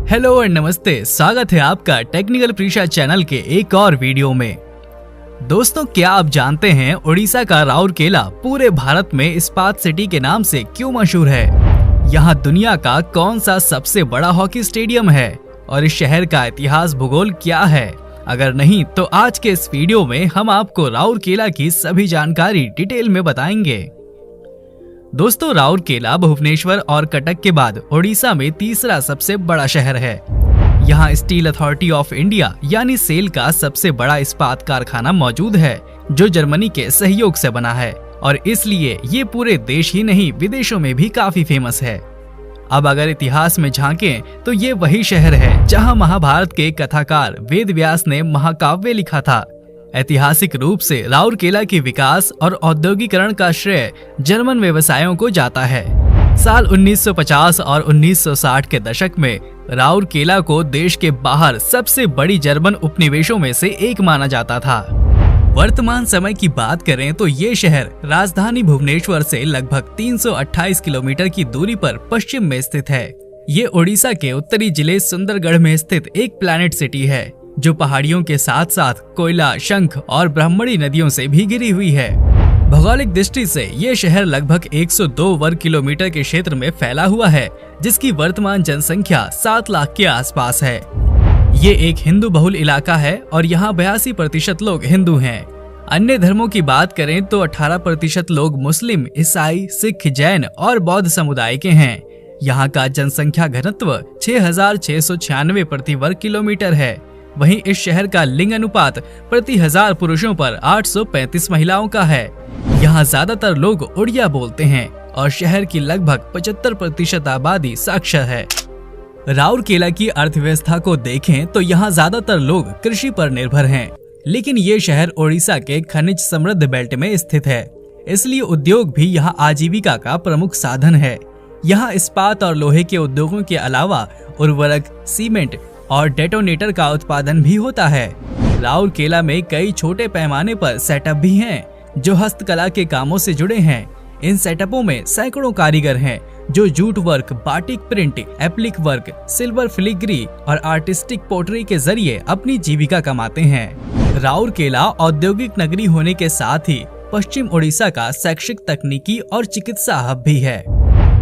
Hello और नमस्ते, स्वागत है आपका टेक्निकल प्रीशा चैनल के एक और वीडियो में। दोस्तों, क्या आप जानते हैं उड़ीसा का राउरकेला पूरे भारत में इस्पात सिटी के नाम से क्यों मशहूर है? यहाँ दुनिया का कौन सा सबसे बड़ा हॉकी स्टेडियम है और इस शहर का इतिहास भूगोल क्या है? अगर नहीं तो आज के इस वीडियो में हम आपको राउरकेला की सभी जानकारी डिटेल में बताएंगे। दोस्तों, राउरकेला भुवनेश्वर और कटक के बाद ओडिशा में तीसरा सबसे बड़ा शहर है। यहाँ स्टील अथॉरिटी ऑफ इंडिया यानी सेल का सबसे बड़ा इस्पात कारखाना मौजूद है, जो जर्मनी के सहयोग से बना है और इसलिए ये पूरे देश ही नहीं विदेशों में भी काफी फेमस है। अब अगर इतिहास में झांकें तो ये वही शहर है जहाँ महाभारत के कथाकार वेद व्यास ने महाकाव्य लिखा था। ऐतिहासिक रूप से राउरकेला के विकास और औद्योगिकरण का श्रेय जर्मन व्यवसायों को जाता है। साल 1950 और 1960 के दशक में राउरकेला को देश के बाहर सबसे बड़ी जर्मन उपनिवेशों में से एक माना जाता था। वर्तमान समय की बात करें तो ये शहर राजधानी भुवनेश्वर से लगभग 328 किलोमीटर की दूरी पर पश्चिम में स्थित है। ये ओडिशा के उत्तरी जिले सुंदरगढ़ में स्थित एक प्लैनेट सिटी है, जो पहाड़ियों के साथ साथ कोयला, शंख और ब्राह्मणी नदियों से भी घिरी हुई है। भौगोलिक दृष्टि से ये शहर लगभग 102 वर्ग किलोमीटर के क्षेत्र में फैला हुआ है, जिसकी वर्तमान जनसंख्या 7 लाख के आसपास है। ये एक हिंदू बहुल इलाका है और यहाँ 82% लोग हिंदू हैं। अन्य धर्मों की बात करें तो 18% लोग मुस्लिम, ईसाई, सिख, जैन और बौद्ध समुदाय के हैं। यहाँ का जनसंख्या घनत्व 6696 प्रति वर्ग किलोमीटर है। वहीं इस शहर का लिंग अनुपात प्रति 1000 पुरुषों पर 835 महिलाओं का है। यहाँ ज्यादातर लोग उड़िया बोलते हैं और शहर की लगभग 75% आबादी साक्षर है। राउरकेला की अर्थव्यवस्था को देखें तो यहाँ ज्यादातर लोग कृषि पर निर्भर हैं, लेकिन ये शहर ओडिशा के खनिज समृद्ध बेल्ट में स्थित है, इसलिए उद्योग भी यहाँ आजीविका का प्रमुख साधन है। यहाँ इस्पात और लोहे के उद्योगों के अलावा उर्वरक, सीमेंट और डेटोनेटर का उत्पादन भी होता है। राउरकेला में कई छोटे पैमाने पर सेटअप भी हैं, जो हस्तकला के कामों से जुड़े हैं। इन सेटअपों में सैकड़ों कारीगर हैं, जो jute work, batik print, applique work, silver filigree और आर्टिस्टिक पोटरी के जरिए अपनी जीविका कमाते हैं। राउरकेला औद्योगिक नगरी होने के साथ ही पश्चिम ओडिशा का शैक्षिक, तकनीकी और चिकित्सा हब भी है।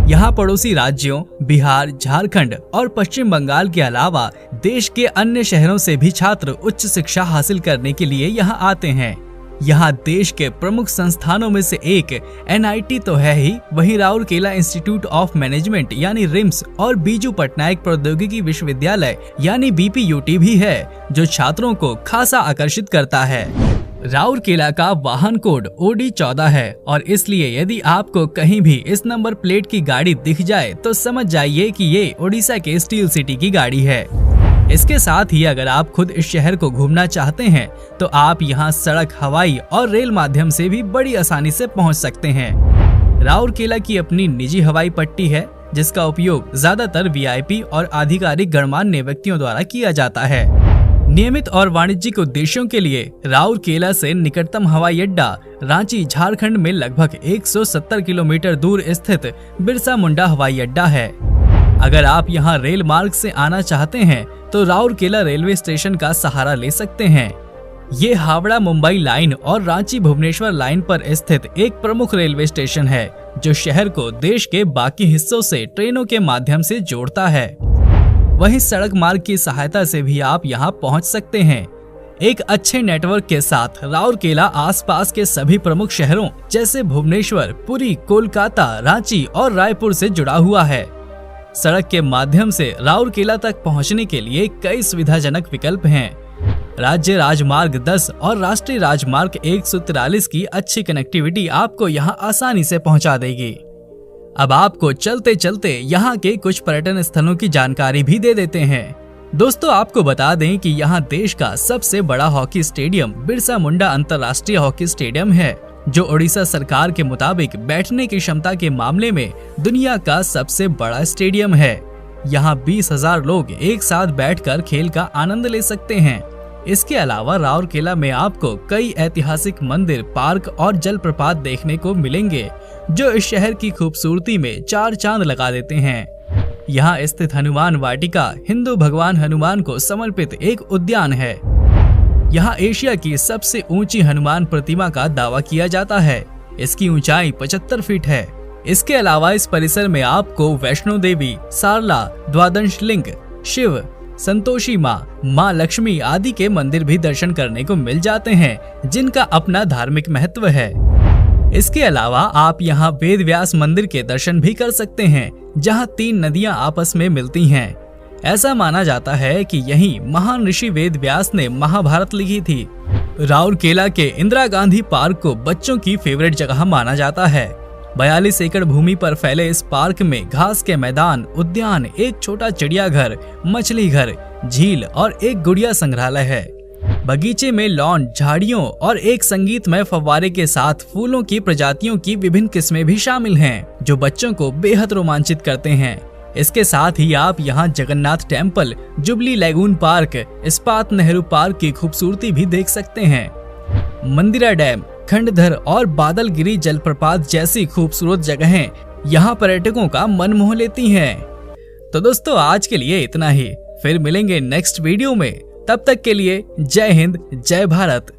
यहाँ पड़ोसी राज्यों बिहार, झारखंड और पश्चिम बंगाल के अलावा देश के अन्य शहरों से भी छात्र उच्च शिक्षा हासिल करने के लिए यहाँ आते हैं। यहाँ देश के प्रमुख संस्थानों में से एक NIT तो है ही, वहीं राउरकेला इंस्टीट्यूट ऑफ मैनेजमेंट यानी रिम्स और बीजू पटनायक प्रौद्योगिकी विश्वविद्यालय यानी BPUT भी है, जो छात्रों को खासा आकर्षित करता है। राउरकेला का वाहन कोड OD14 है और इसलिए यदि आपको कहीं भी इस नंबर प्लेट की गाड़ी दिख जाए तो समझ जाइए कि ये ओडिशा के स्टील सिटी की गाड़ी है। इसके साथ ही अगर आप खुद इस शहर को घूमना चाहते हैं तो आप यहाँ सड़क, हवाई और रेल माध्यम से भी बड़ी आसानी से पहुँच सकते हैं। राउरकेला की अपनी निजी हवाई पट्टी है, जिसका उपयोग ज्यादातर VIP और आधिकारिक गणमान्य व्यक्तियों द्वारा किया जाता है। नियमित और वाणिज्यिक उद्देश्यों के लिए राउरकेला से निकटतम हवाई अड्डा रांची, झारखंड में लगभग 170 किलोमीटर दूर स्थित बिरसा मुंडा हवाई अड्डा है। अगर आप यहां रेल मार्ग से आना चाहते हैं तो राउरकेला रेलवे स्टेशन का सहारा ले सकते हैं। ये हावड़ा मुंबई लाइन और रांची भुवनेश्वर लाइन पर स्थित एक प्रमुख रेलवे स्टेशन है, जो शहर को देश के बाकी हिस्सों से ट्रेनों के माध्यम से जोड़ता है। वहीं सड़क मार्ग की सहायता से भी आप यहां पहुंच सकते हैं। एक अच्छे नेटवर्क के साथ राउरकेला आसपास के सभी प्रमुख शहरों जैसे भुवनेश्वर, पुरी, कोलकाता, रांची और रायपुर से जुड़ा हुआ है। सड़क के माध्यम से राउरकेला तक पहुंचने के लिए कई सुविधाजनक विकल्प हैं। राज्य राजमार्ग 10 और राष्ट्रीय राजमार्ग 143 की अच्छी कनेक्टिविटी आपको यहां आसानी से पहुंचा देगी। अब आपको चलते चलते यहाँ के कुछ पर्यटन स्थलों की जानकारी भी दे देते हैं। दोस्तों, आपको बता दें कि यहाँ देश का सबसे बड़ा हॉकी स्टेडियम बिरसा मुंडा अंतर्राष्ट्रीय हॉकी स्टेडियम है, जो ओडिशा सरकार के मुताबिक बैठने की क्षमता के मामले में दुनिया का सबसे बड़ा स्टेडियम है। यहाँ 20,000 लोग एक साथ बैठकर खेल का आनंद ले सकते हैं। इसके अलावा राउरकेला में आपको कई ऐतिहासिक मंदिर, पार्क और जलप्रपात देखने को मिलेंगे, जो इस शहर की खूबसूरती में चार चांद लगा देते हैं। यहाँ स्थित हनुमान वाटिका हिंदू भगवान हनुमान को समर्पित एक उद्यान है। यहाँ एशिया की सबसे ऊंची हनुमान प्रतिमा का दावा किया जाता है। इसकी ऊंचाई 75 फीट है। इसके अलावा इस परिसर में आपको वैष्णो देवी, सारला, द्वादश लिंग, शिव, संतोषी माँ लक्ष्मी आदि के मंदिर भी दर्शन करने को मिल जाते हैं, जिनका अपना धार्मिक महत्व है। इसके अलावा आप यहाँ वेद व्यास मंदिर के दर्शन भी कर सकते हैं, जहाँ 3 नदियाँ आपस में मिलती हैं। ऐसा माना जाता है कि यहीं महान ऋषि वेद व्यास ने महाभारत लिखी थी। राउरकेला के इंदिरा गांधी पार्क को बच्चों की फेवरेट जगह माना जाता है। 42 एकड़ भूमि पर फैले इस पार्क में घास के मैदान, उद्यान, एक छोटा चिड़ियाघर, मछली घर, झील और एक गुड़िया संग्रहालय है। बगीचे में लॉन, झाड़ियों और एक संगीतमय फव्वारे के साथ फूलों की प्रजातियों की विभिन्न किस्में भी शामिल हैं, जो बच्चों को बेहद रोमांचित करते हैं। इसके साथ ही आप यहाँ Jagannath temple, jubilee lagoon park, इस्पात नेहरू पार्क की खूबसूरती भी देख सकते हैं। मंदिरा डैम, खंडधर और बादलगिरी जलप्रपात जैसी खूबसूरत जगहें यहाँ पर्यटकों का मन मोह लेती हैं। तो दोस्तों आज के लिए इतना ही, फिर मिलेंगे नेक्स्ट वीडियो में। तब तक के लिए जय हिंद, जय भारत।